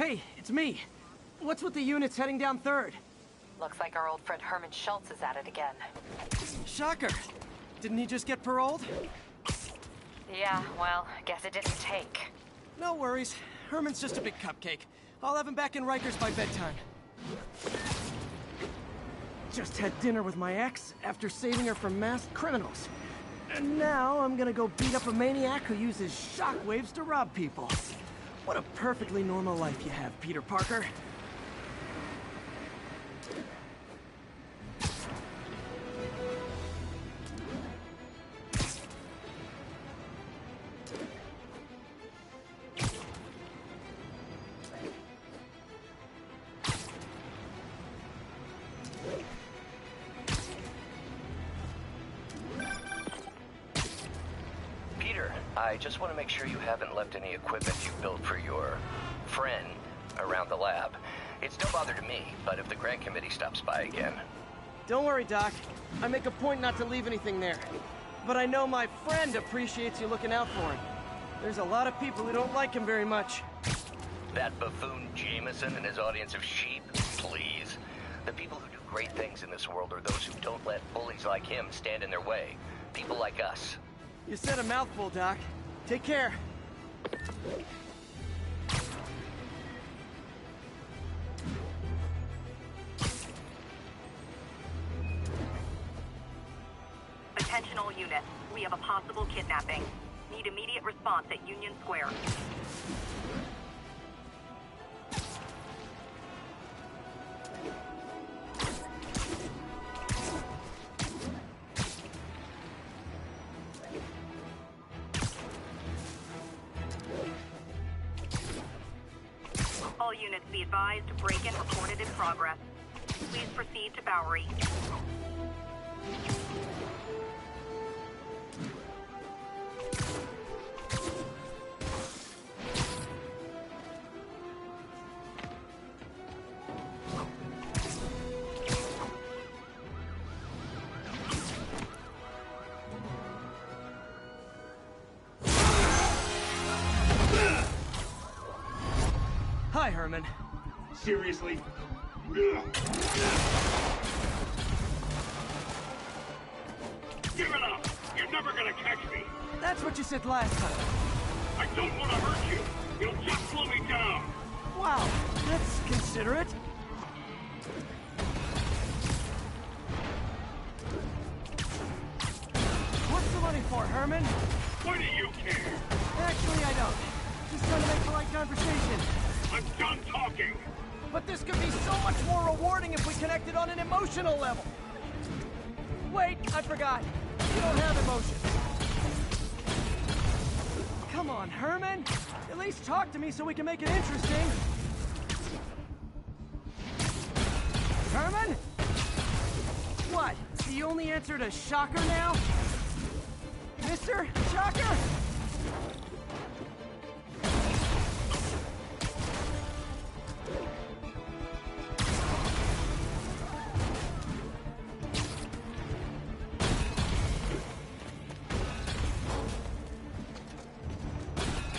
Hey, it's me. What's with the units heading down 3rd? Looks like our old friend Herman Schultz is at it again. Shocker. Didn't he just get paroled? Yeah, well, guess it didn't take. No worries. Herman's just a big cupcake. I'll have him back in Rikers by bedtime. Just had dinner with my ex after saving her from masked criminals. And now I'm gonna go beat up a maniac who uses shockwaves to rob people. What a perfectly normal life you have, Peter Parker. I just want to make sure you haven't left any equipment you built for your friend around the lab. It's no bother to me, but if the grant committee stops by again... Don't worry, Doc. I make a point not to leave anything there. But I know my friend appreciates you looking out for him. There's a lot of people who don't like him very much. That buffoon Jameson and his audience of sheep? Please. The people who do great things in this world are those who don't let bullies like him stand in their way. People like us. You said a mouthful, Doc. Take care. Attention all units. We have a possible kidnapping. Need immediate response at Union Square. All units be advised, break-in reported in progress. Please proceed to Bowery. Hi, Herman. Seriously? Give it up! You're never gonna catch me! That's what you said last time. I don't want to hurt you! You'll just slow me down! Wow, that's considerate. What's the money for, Herman? Why do you care? Actually, I don't. Just trying to make polite conversation. I'm done talking! But this could be so much more rewarding if we connected on an emotional level. Wait, I forgot. You don't have emotions. Come on, Herman. At least talk to me so we can make it interesting. Herman? What? The only answer to Shocker now? Mr. Shocker?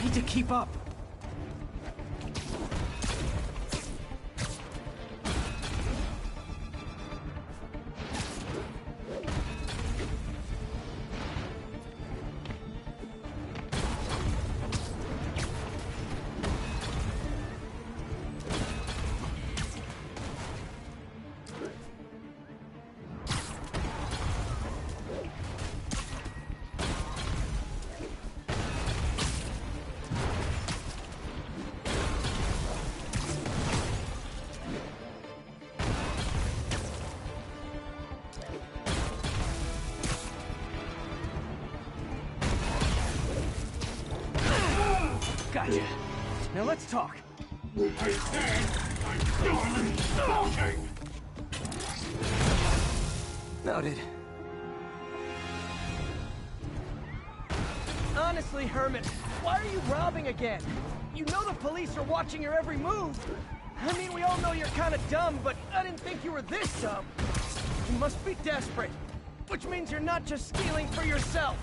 Need to keep up. Gotcha. Now let's talk. I said I'm done talking! Noted. Honestly, Herman, why are you robbing again? You know the police are watching your every move. I mean, we all know you're kind of dumb, but I didn't think you were this dumb. You must be desperate, which means you're not just stealing for yourself.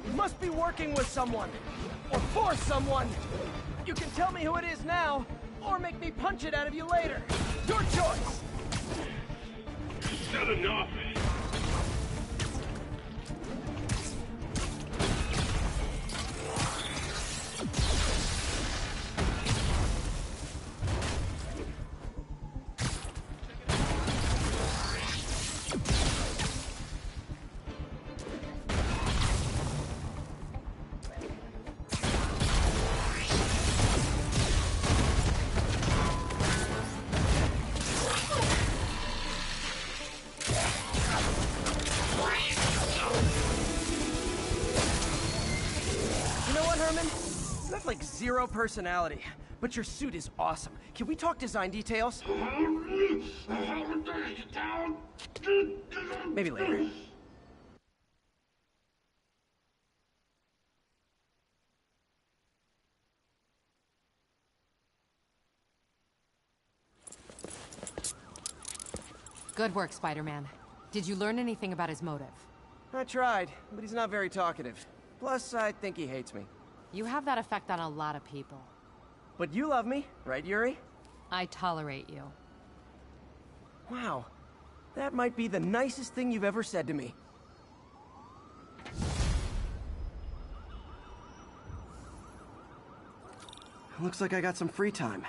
You must be working with someone, or for someone. You can tell me who it is now, or make me punch it out of you later. Your choice! Is that enough? You have like zero personality, but your suit is awesome. Can we talk design details? Maybe later. Good work, Spider-Man. Did you learn anything about his motive? I tried, but he's not very talkative. Plus, I think he hates me. You have that effect on a lot of people. But you love me, right, Yuri? I tolerate you. Wow. That might be the nicest thing you've ever said to me. Looks like I got some free time.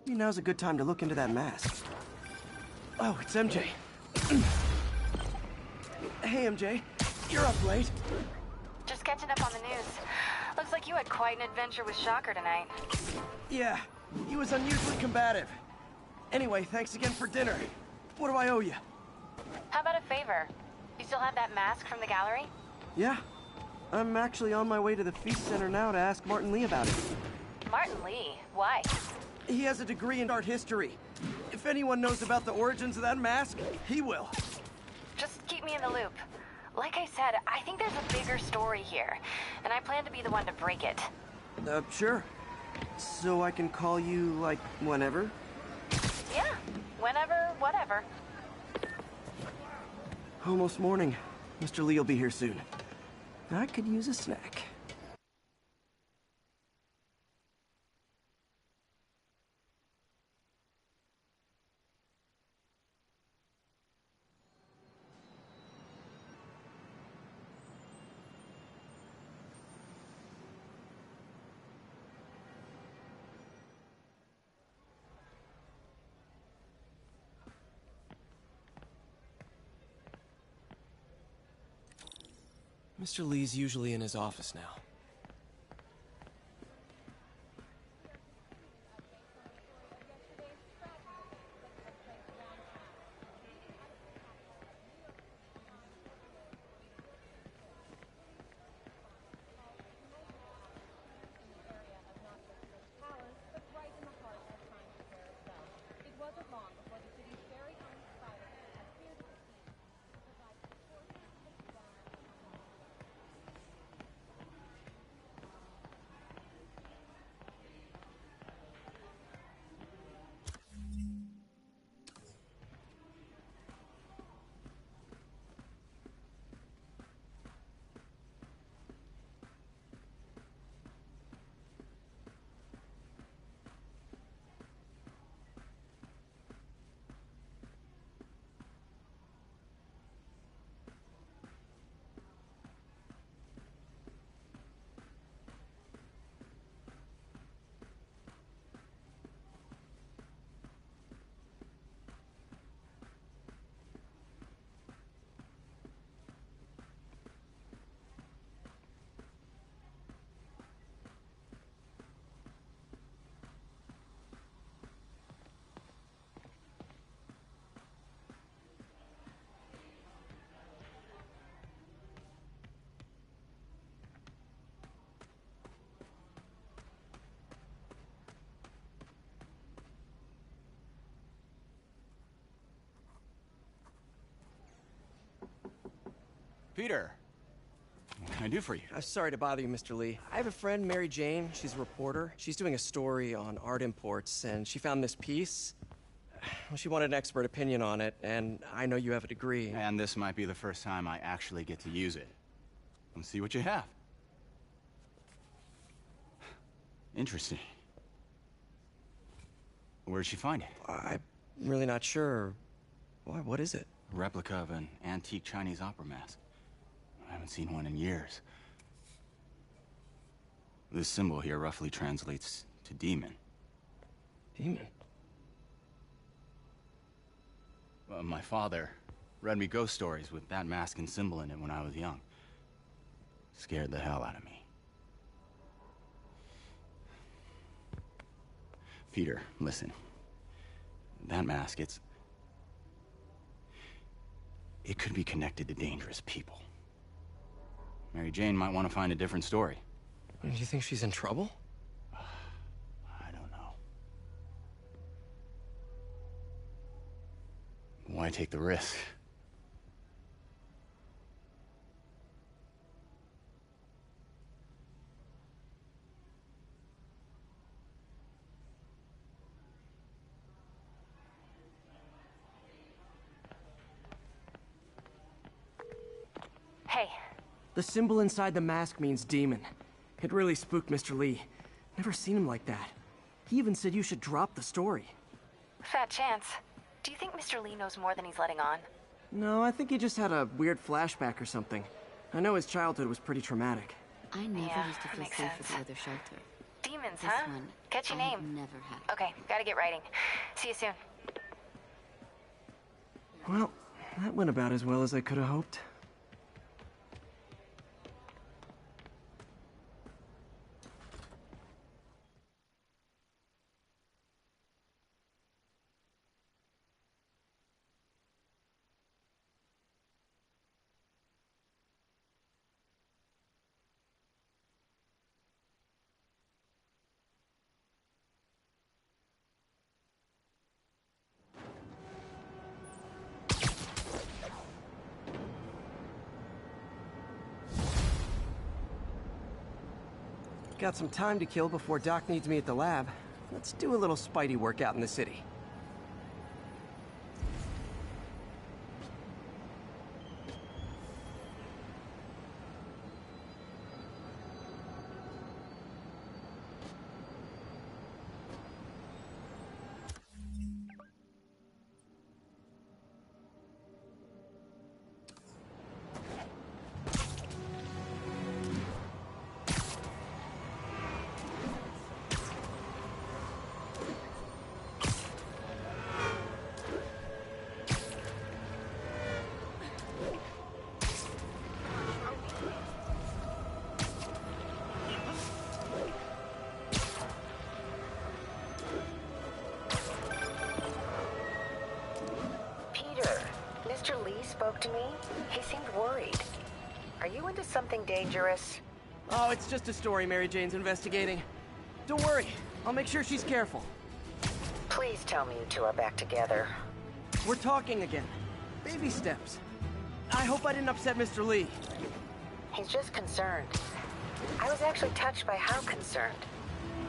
Now's a good time to look into that mask. Oh, it's MJ. Hey, MJ. You're up late. Just catching up on the news. Looks like you had quite an adventure with Shocker tonight. Yeah, he was unusually combative. Anyway, thanks again for dinner. What do I owe you? How about a favor? You still have that mask from the gallery? Yeah. I'm actually on my way to the Feast Center now to ask Martin Lee about it. Martin Lee? Why? He has a degree in art history. If anyone knows about the origins of that mask, he will. Just keep me in the loop. Like I said, I think there's a bigger story here, and I plan to be the one to break it. Sure. So I can call you, like, whenever? Yeah, whenever, whatever. Almost morning. Mr. Lee will be here soon. I could use a snack. Mr. Lee's usually in his office now. Peter, what can I do for you? I'm sorry to bother you, Mr. Lee. I have a friend, Mary Jane. She's a reporter. She's doing a story on art imports, and she found this piece. Well, she wanted an expert opinion on it, and I know you have a degree. And this might be the first time I actually get to use it. Let's see what you have. Interesting. Where'd she find it? I'm really not sure. Why, what is it? A replica of an antique Chinese opera mask. I haven't seen one in years. This symbol here roughly translates to demon. Demon? My father read me ghost stories with that mask and symbol in it when I was young. Scared the hell out of me. Peter, listen. That mask, it could be connected to dangerous people. Mary Jane might want to find a different story. Do you think she's in trouble? I don't know. Why take the risk? Hey, The symbol inside the mask means demon. It really spooked Mr. Lee. Never seen him like that. He even said you should drop the story. fat chance. Do you think Mr. Lee knows more than he's letting on? No, I think he just had a weird flashback or something. I know his childhood was pretty traumatic. I never Yeah, used to that feel makes safe sense. at the other shelter. Demons, This huh? one, Catchy I name. have never had. Okay, gotta get writing. See you soon. Well, that went about as well as I could have hoped. Got some time to kill before Doc needs me at the lab. Let's do a little Spidey workout in the city. Peter, Mr. Lee spoke to me. He seemed worried. Are you into something dangerous? Oh, it's just a story Mary Jane's investigating. Don't worry, I'll make sure she's careful. Please tell me you two are back together. We're talking again. Baby steps. I hope I didn't upset Mr. Lee. He's just concerned. I was actually touched by how concerned.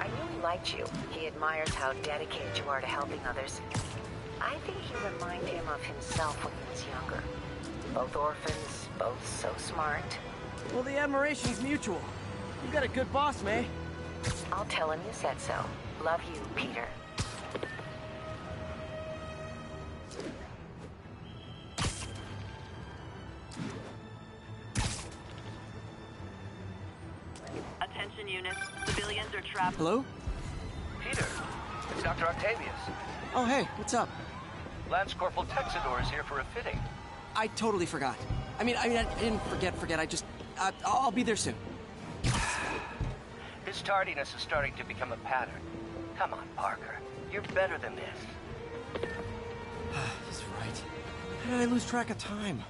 I knew he liked you. He admires how dedicated you are to helping others. I think you remind him of himself when he was younger. Both orphans, both so smart. Well, the admiration's mutual. You've got a good boss, May. I'll tell him you said so. Love you, Peter. Attention units. Civilians are trapped. Hello? Peter, it's Dr. Octavius. Oh, hey, what's up? Lance Corporal Texador is here for a fitting. I totally forgot. I mean, I didn't forget. I just, I'll be there soon. His tardiness is starting to become a pattern. Come on, Parker. You're better than this. He's right. How did I lose track of time?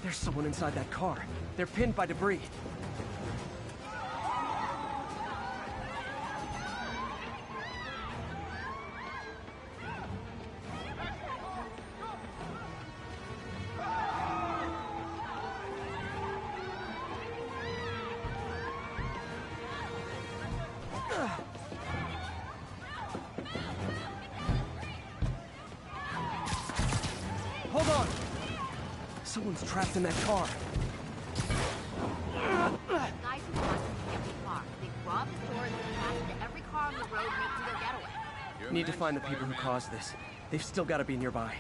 There's someone inside that car. They're pinned by debris. Hold on! Someone's trapped in that car. Guys who got into the empty car. They robbed the store and passed into every car on the road making their getaway. Need to find the people who caused this. They've still got to be nearby.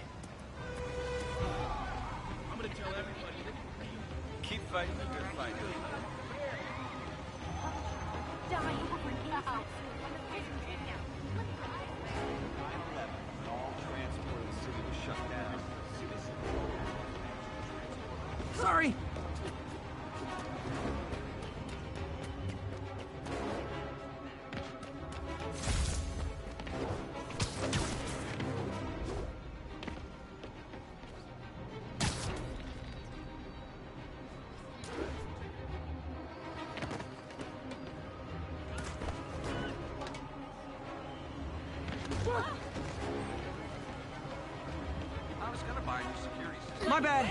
I'm gonna tell everybody that keep fighting the good fight. Dying over now. All transport in the city was shut down. Sorry! I was gonna buy a new security system. My bad!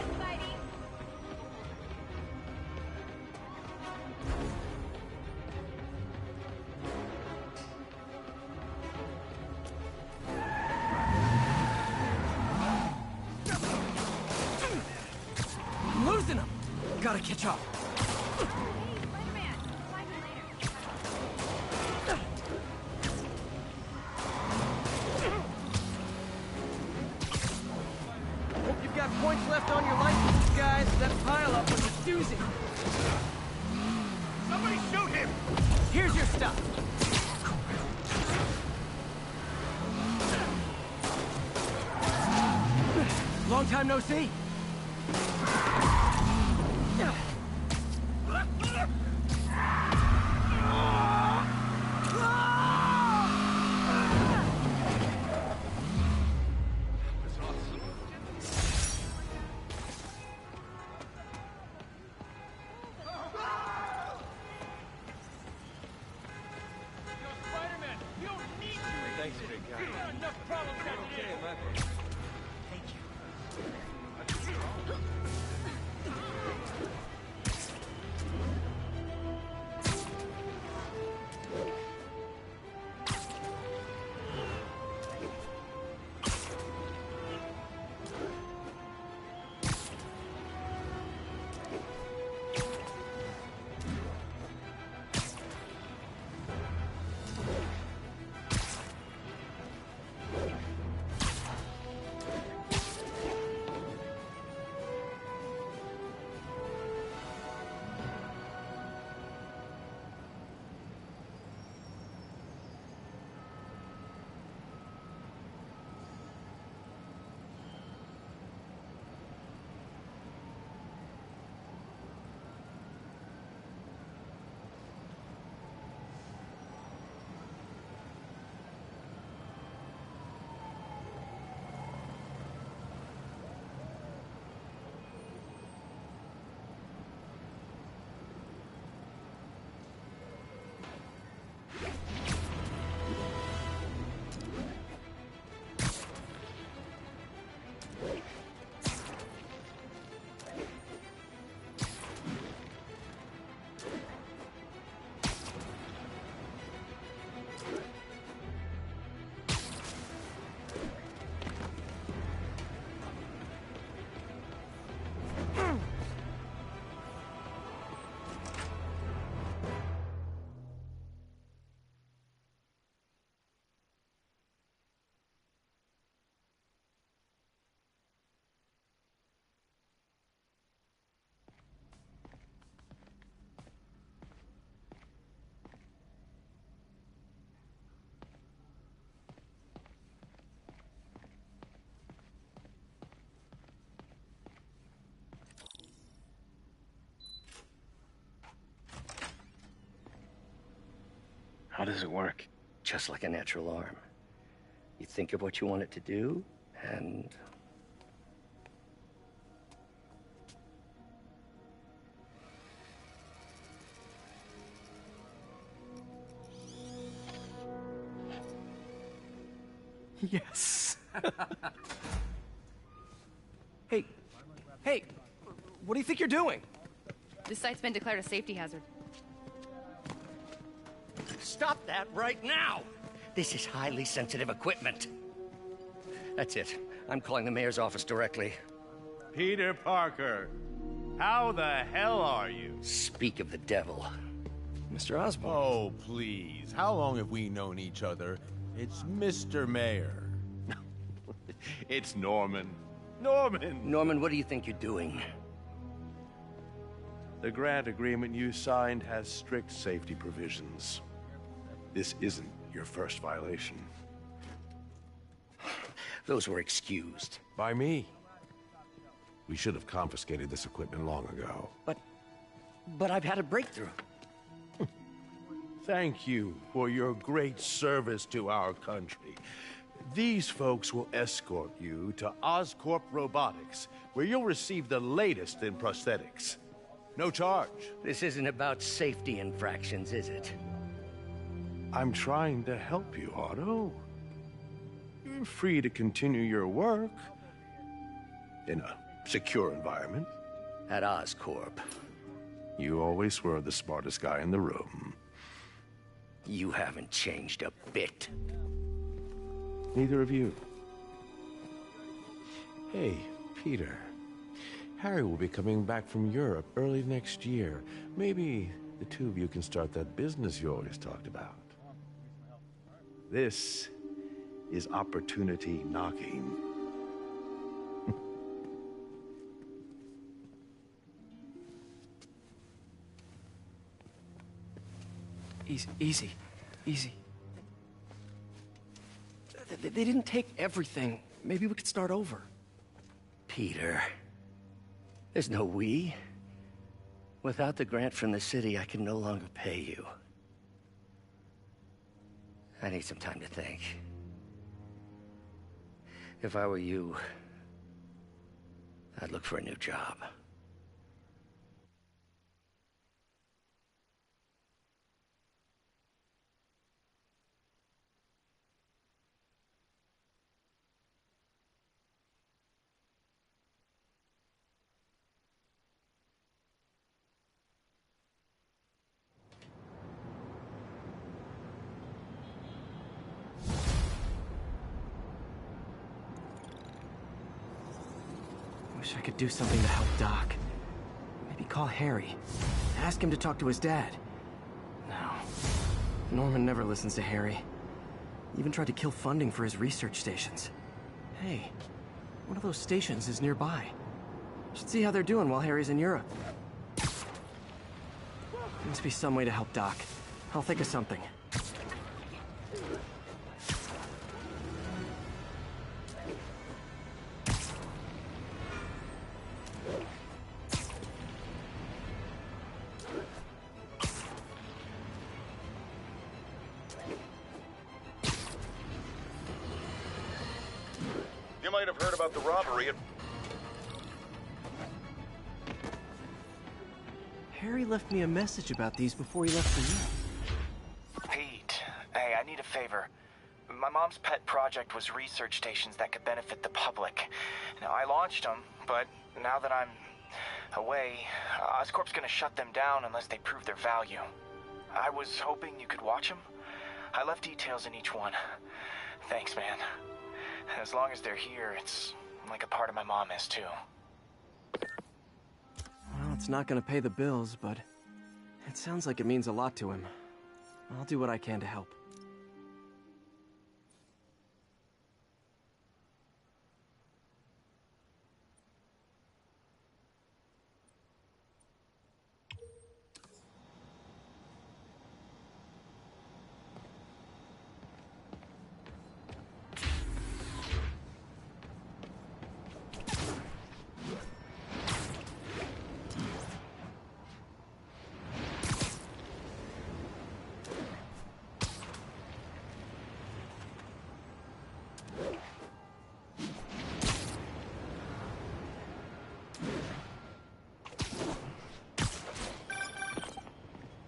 I'm losing them! Gotta catch up. Hope you've got points left on your license, guys. That pileup was a doozy. Somebody shoot him! Here's your stuff. Long time no see. Spider-Man, you don't need to. Thanks, big guy. Enough problems down here. Okay, man. Thank you. How does it work? Just like a natural arm. You think of what you want it to do, and Yes. Hey, hey, what do you think you're doing? This site's been declared a safety hazard. Stop that right now! This is highly sensitive equipment. That's it. I'm calling the mayor's office directly. Peter Parker, how the hell are you? Speak of the devil. Mr. Osborn. Oh, please. How long have we known each other? It's Mr. Mayor. It's Norman. Norman! Norman, what do you think you're doing? The grant agreement you signed has strict safety provisions. This isn't your first violation. Those were excused. By me. We should have confiscated this equipment long ago. But I've had a breakthrough. Thank you for your great service to our country. These folks will escort you to Oscorp Robotics, where you'll receive the latest in prosthetics. No charge. This isn't about safety infractions, is it? I'm trying to help you, Otto. You're free to continue your work in a secure environment. At Oscorp. You always were the smartest guy in the room. You haven't changed a bit. Neither of you. Hey, Peter. Harry will be coming back from Europe early next year. Maybe the two of you can start that business you always talked about. This is opportunity knocking. Easy. They didn't take everything. Maybe we could start over. Peter, there's no we. Without the grant from the city, I can no longer pay you. I need some time to think. If I were you, I'd look for a new job. Wish I could do something to help Doc. Maybe call Harry. Ask him to talk to his dad. No. Norman never listens to Harry. He even tried to kill funding for his research stations. Hey, one of those stations is nearby. Should see how they're doing while Harry's in Europe. Must be some way to help Doc. I'll think of something. You might have heard about the robbery at... Harry left me a message about these before he left for you. Pete, hey, I need a favor. My mom's pet project was research stations that could benefit the public. Now, I launched them, but now that I'm away, Oscorp's gonna shut them down unless they prove their value. I was hoping you could watch them. I left details in each one. Thanks, man. As long as they're here, it's like a part of my mom is, too. Well, it's not gonna pay the bills, but it sounds like it means a lot to him. I'll do what I can to help.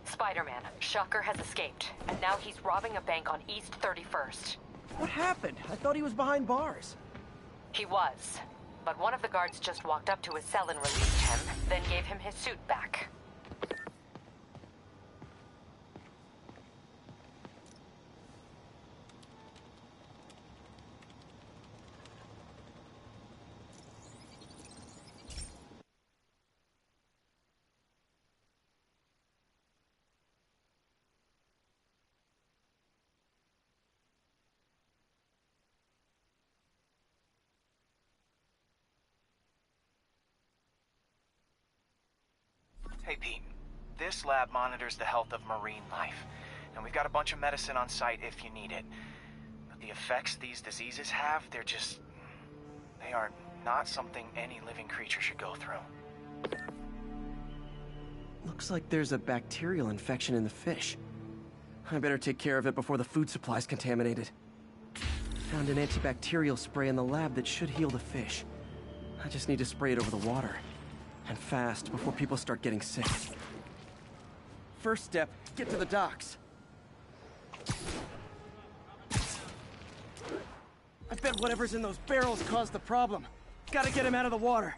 Spider-Man, Shocker has escaped, and now he's robbing a bank on East 31st. What happened? I thought he was behind bars. He was. But one of the guards just walked up to his cell and released him, then gave him his suit back. Hey, Pete. This lab monitors the health of marine life, and we've got a bunch of medicine on site if you need it. But the effects these diseases have, they are not something any living creature should go through. Looks like there's a bacterial infection in the fish. I better take care of it before the food supply's contaminated. Found an antibacterial spray in the lab that should heal the fish. I just need to spray it over the water. And fast, before people start getting sick. First step, get to the docks. I bet whatever's in those barrels caused the problem. Gotta get him out of the water.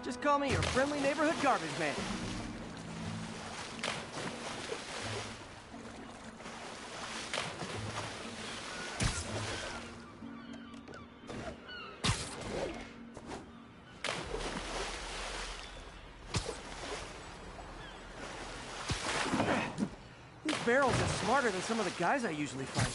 Just call me your friendly neighborhood garbage man. These barrels are smarter than some of the guys I usually fight.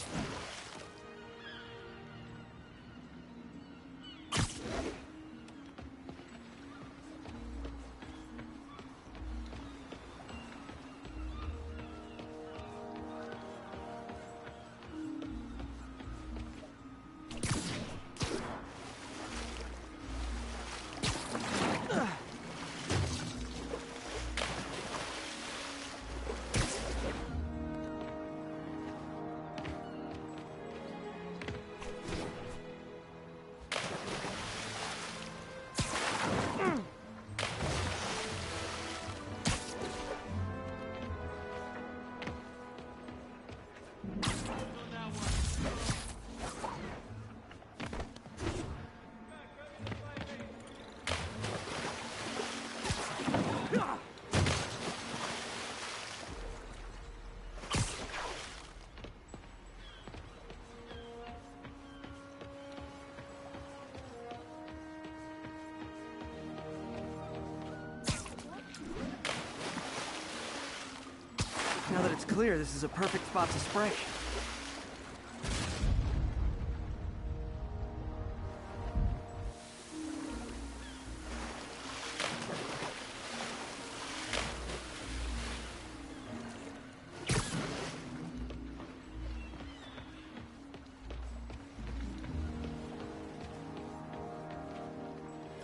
Now that it's clear, this is a perfect spot to spray.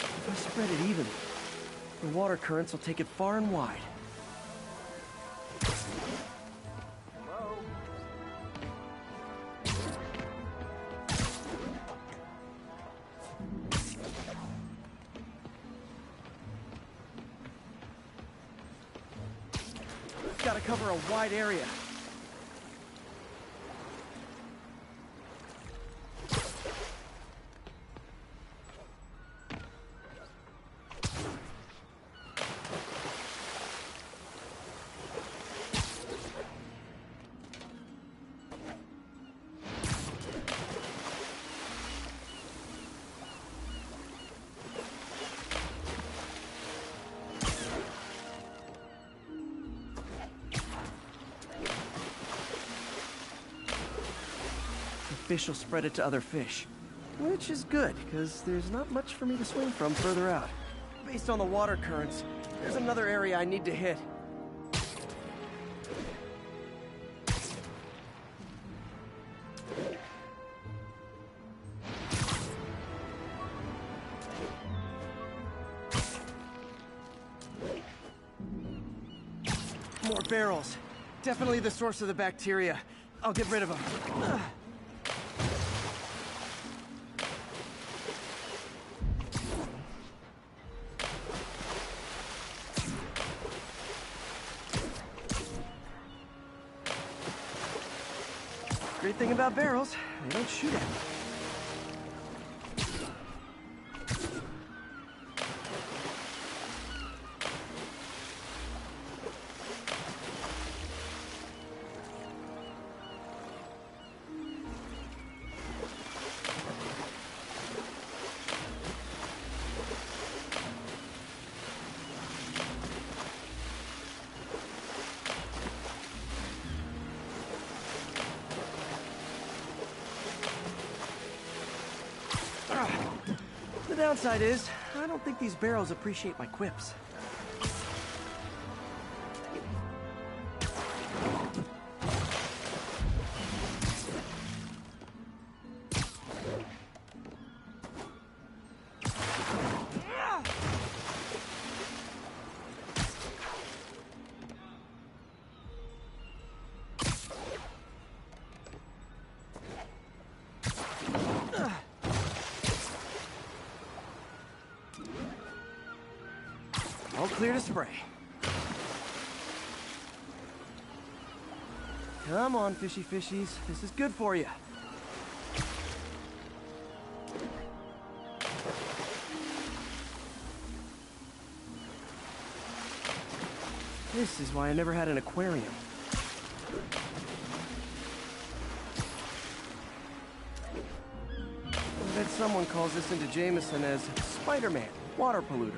If I spread it evenly, the water currents will take it far and wide. Gotta cover a wide area. fish will spread it to other fish. Which is good, because there's not much for me to swing from further out. Based on the water currents, there's another area I need to hit. More barrels. Definitely the source of the bacteria. I'll get rid of them. Great thing about barrels, they don't shoot at me. The downside is, I don't think these barrels appreciate my quips. All clear to spray. Come on, fishy fishies. This is good for you. This is why I never had an aquarium. I bet someone calls this into Jameson as Spiderman, water polluter.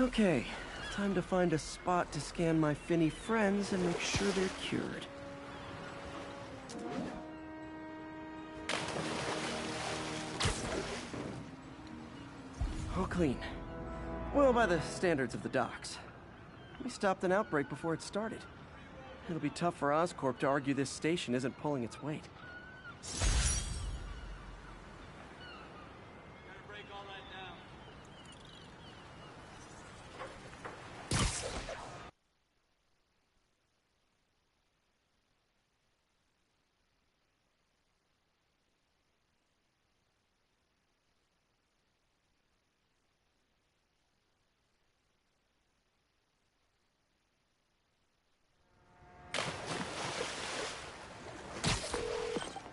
Okay, time to find a spot to scan my finny friends and make sure they're cured. All clean. Well, by the standards of the docks. We stopped an outbreak before it started. It'll be tough for Oscorp to argue this station isn't pulling its weight.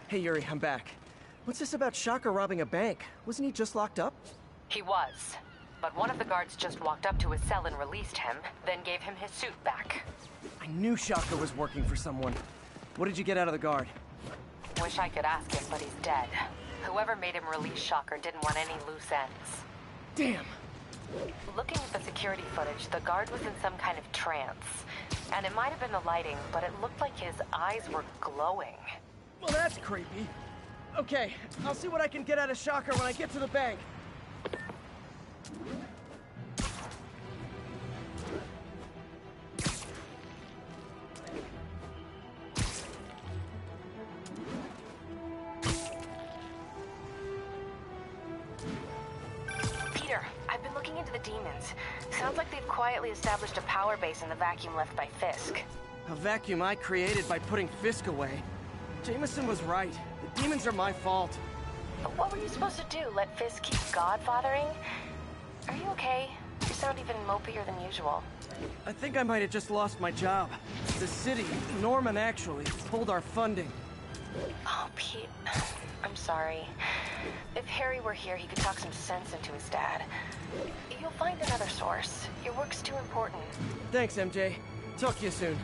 Hey Yuri, I'm back. What's this about Shocker robbing a bank? Wasn't he just locked up? He was. But one of the guards just walked up to his cell and released him, then gave him his suit back. I knew Shocker was working for someone. What did you get out of the guard? Wish I could ask him, but he's dead. Whoever made him release Shocker didn't want any loose ends. Damn! Looking at the security footage, the guard was in some kind of trance. And it might have been the lighting, but it looked like his eyes were glowing. Well, that's creepy. Okay, I'll see what I can get out of Shocker when I get to the bank. Peter, I've been looking into the demons. Sounds like they've quietly established a power base in the vacuum left by Fisk. A vacuum I created by putting Fisk away. Jameson was right. The demons are my fault. What were you supposed to do? Let Fisk keep godfathering? Are you okay? You sound even mopier than usual. I think I might have just lost my job. The city, Norman actually, pulled our funding. Oh, Pete, I'm sorry. If Harry were here, he could talk some sense into his dad. You'll find another source. Your work's too important. Thanks, MJ. Talk to you soon.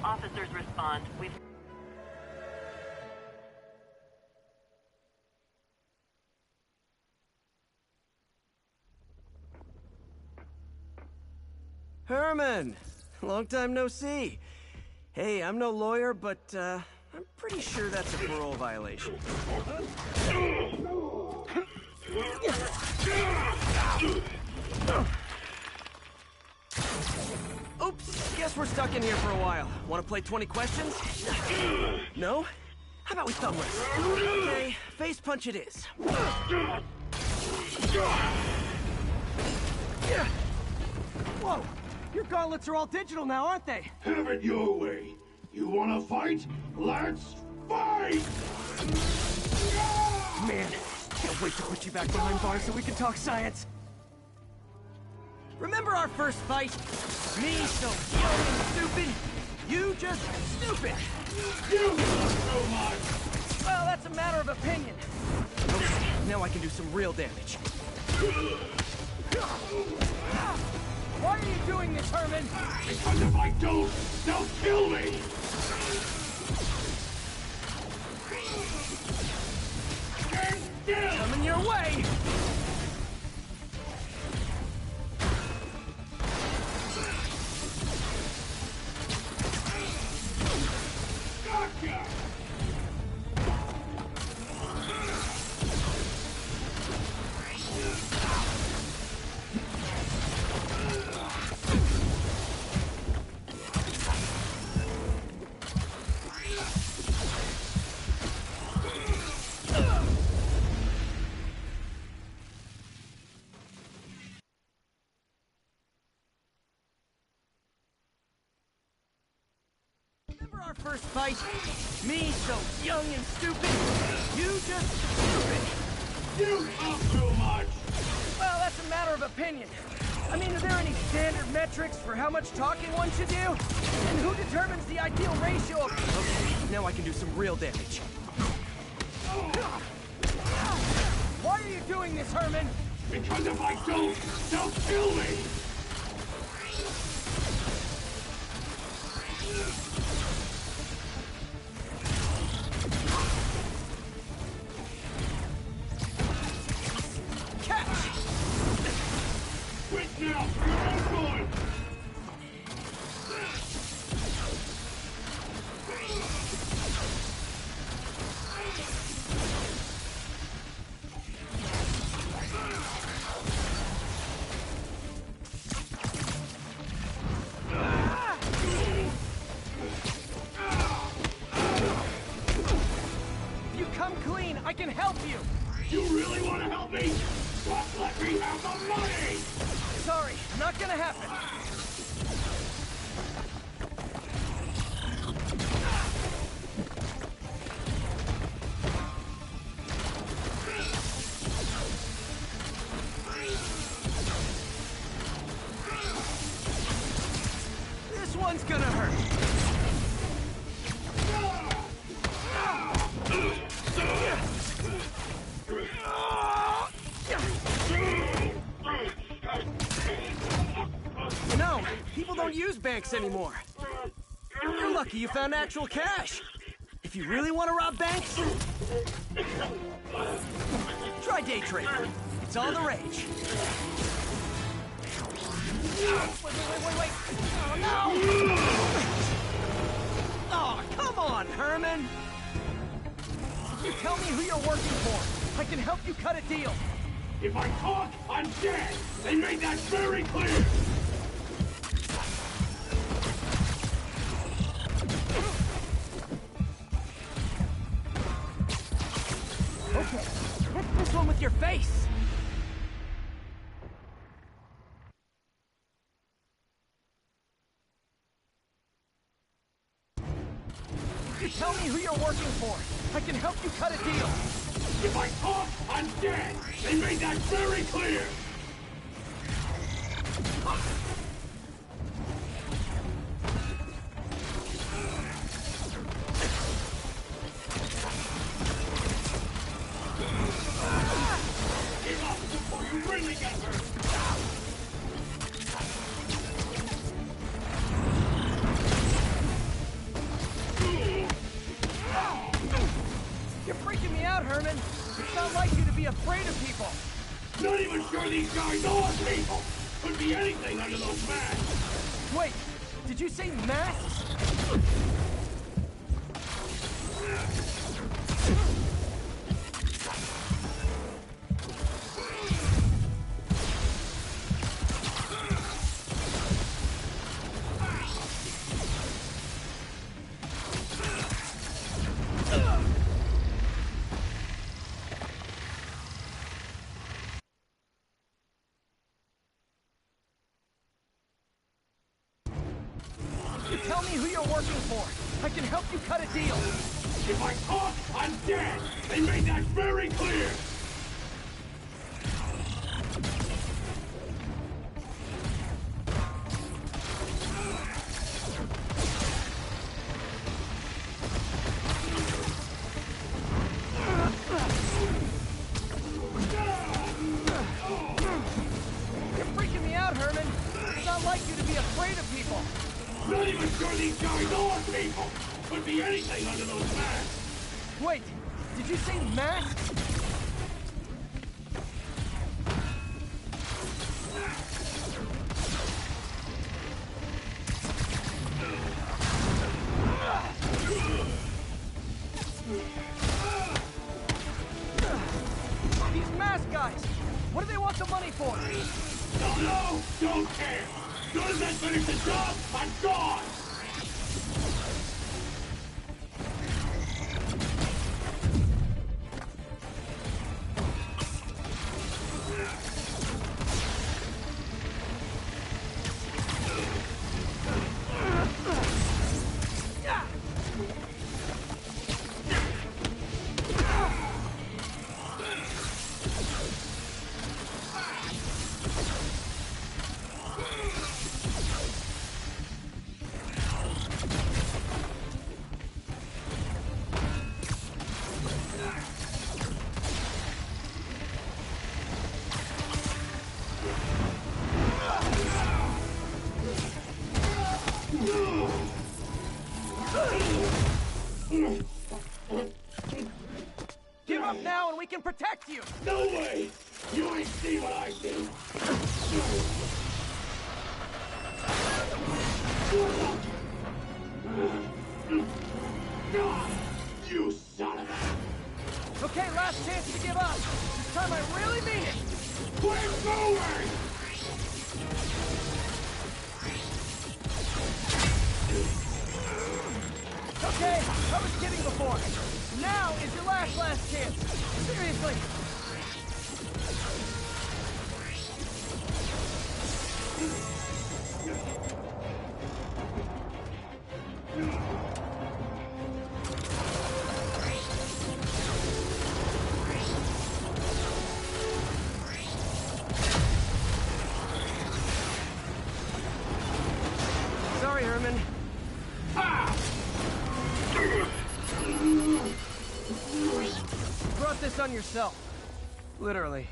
Officers respond. We've... Herman! Long time no see. Hey, I'm no lawyer, but, I'm pretty sure that's a parole violation. Oops, guess we're stuck in here for a while. Want to play 20 questions? No? How about we thumb wrestle? Okay, face punch it is. Whoa! Your gauntlets are all digital now, aren't they? Have it your way. You wanna fight? Let's fight! Man, can't wait to put you back behind bars so we can talk science. Remember our first fight? Me so young and stupid, you just stupid. You know so much! Well, that's a matter of opinion. Okay, now I can do some real damage. Why are you doing this, Herman? Because if I don't, they'll kill me! Stand still! Coming your way! Gotcha! Remember our first fight? Me so young and stupid, you just stupid. You talk too much! Well, that's a matter of opinion. I mean, are there any standard metrics for how much talking one should do? And who determines the ideal ratio of... Okay, now I can do some real damage. Why are you doing this, Herman? Because if I don't, they'll kill me! Quit now! You're all good! If you come clean, I can help you! You really want to help me? Just let me have the money! Sorry, not gonna happen. This one's gonna hurt. You know, people don't use banks anymore. You're lucky you found actual cash. If you really want to rob banks, try day trading. It's all the rage. Wait. Oh, no! Oh, come on, Herman! If you tell me who you're working for, I can help you cut a deal. If I talk, I'm dead! They made that very clear! Okay, hit this one with your face! If you tell me who you're working for, I can help you cut a deal. If I talk, I'm dead! They made that very clear! Give up before you really get hurt! You're freaking me out, Herman. It's not like you to be afraid of people. Not even sure these guys are people! Could be anything under those masks! Wait, did you say masks? Tell me who you're working for. I can help you cut a deal. If I talk, I'm dead! They made that very clear! You're freaking me out, Herman. It's not like you to be afraid of people. Not even sure these guys are people! Could be anything under those masks! Wait, did you say masks? These mask guys! What do they want the money for? Don't know! Don't care! As soon as I finish the job, I'm gone! Give up now and we can protect you! No way! You ain't see what I see! You son of a... Okay, last chance to give up. This time I really mean it. We're going! Okay, I was kidding before. Now is your last chance. Seriously. Sorry, Herman. You brought this on yourself. Literally.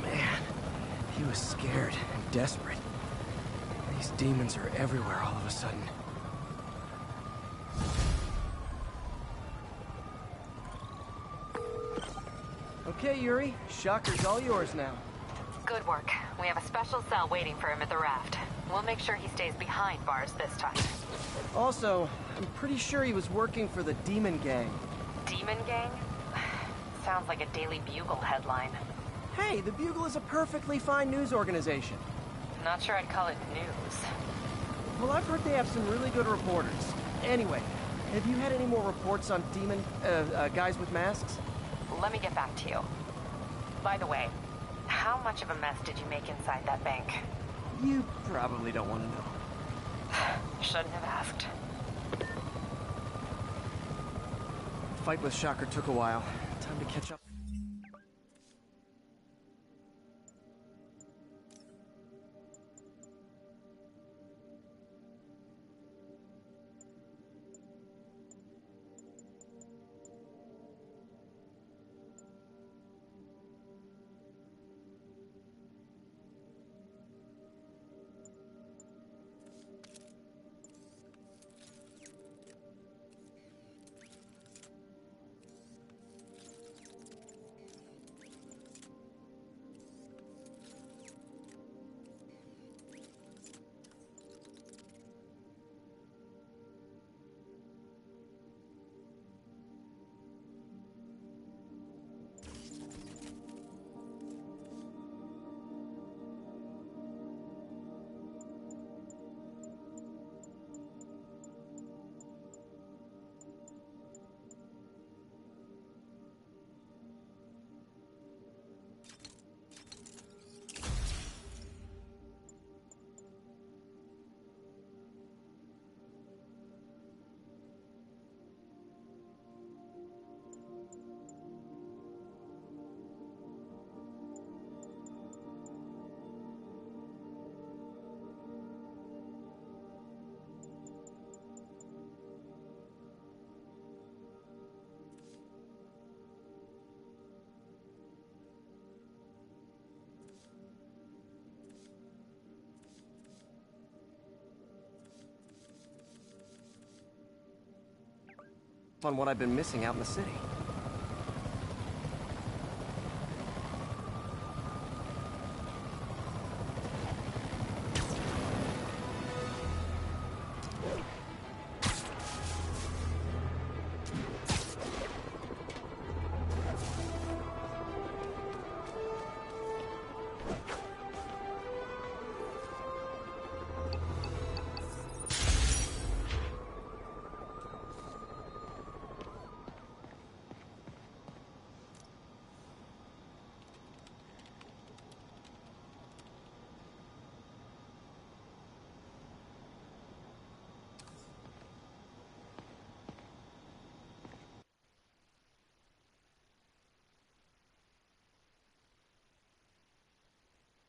Man, he was scared and desperate. These demons are everywhere all of a sudden. Okay, Yuri. Shocker's all yours now. Good work. We have a special cell waiting for him at the raft. We'll make sure he stays behind bars this time. Also, I'm pretty sure he was working for the Demon Gang. Demon Gang? Sounds like a Daily Bugle headline. Hey, the Bugle is a perfectly fine news organization. Not sure I'd call it news. Well, I've heard they have some really good reporters. Anyway, Have you had any more reports on demon, guys with masks? Let me get back to you. By the way, how much of a mess did you make inside that bank? You probably don't want to know. Shouldn't have asked. Fight with Shocker took a while. Time to catch up. On what I've been missing out in the city.